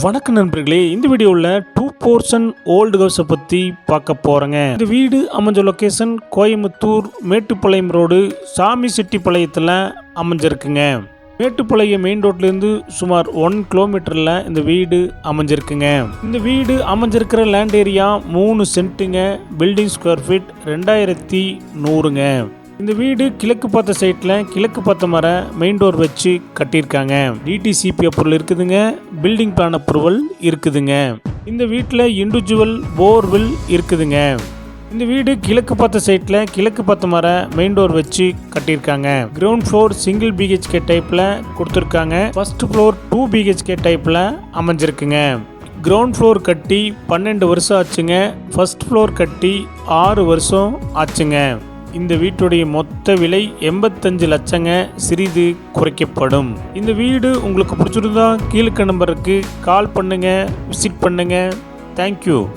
வணக்கம் நண்பர்களே, இந்த வீடியோவில் 2 போர்ஷன் ஓல்டு ஹவுஸை பற்றி பார்க்க போகிறேங்க. இந்த வீடு அமைஞ்ச லொக்கேஷன் கோயம்புத்தூர் மேட்டுப்பாளையம் ரோடு சாமிசெட்டிப்பாளையத்தில் அமைஞ்சிருக்குங்க. மேட்டுப்பாளையம் மெயின் ரோட்லேருந்து சுமார் 1 கிலோமீட்டரில் இந்த வீடு அமைஞ்சிருக்குங்க. இந்த வீடு அமைஞ்சிருக்கிற லேண்ட் ஏரியா 3 சென்ட்டுங்க. பில்டிங் ஸ்கொயர் ஃபீட் 2100ங்க. இந்த வீடு கிழக்கு பார்த்த சைட்டில் கிழக்கு பார்த்த மர மெயின் டோர் வச்சு கட்டியிருக்காங்க. டிடிசிபி அப்ரூவல் இருக்குதுங்க. பில்டிங் பிளான் அப்ரூவல் இருக்குதுங்க. இந்த வீட்டில் இண்டிவிஜுவல் போர்வெல் இருக்குதுங்க. இந்த வீடு கிழக்கு பார்த்த சைட்டில் கிழக்கு பார்த்த மர மெயின் டோர் வச்சு கட்டியிருக்காங்க. கிரவுண்ட் ஃப்ளோர் சிங்கிள் பிஹெச்கே டைப்பில் கொடுத்துருக்காங்க. ஃபர்ஸ்ட் ஃப்ளோர் 2 பிஹெச்கே டைப்பில் அமைஞ்சிருக்குங்க. கிரவுண்ட் ஃப்ளோர் கட்டி 12 வருஷம் ஆச்சுங்க. ஃபர்ஸ்ட் ஃப்ளோர் கட்டி 6 வருஷம் ஆச்சுங்க. இந்த வீட்டுடைய மொத்த விலை 85 லட்சங்க. சிறிது குறைக்கப்படும். இந்த வீடு உங்களுக்கு பிடிச்சிருந்தா கீழே நம்பருக்கு கால் பண்ணுங்க, விசிட் பண்ணுங்க. தேங்க்யூ.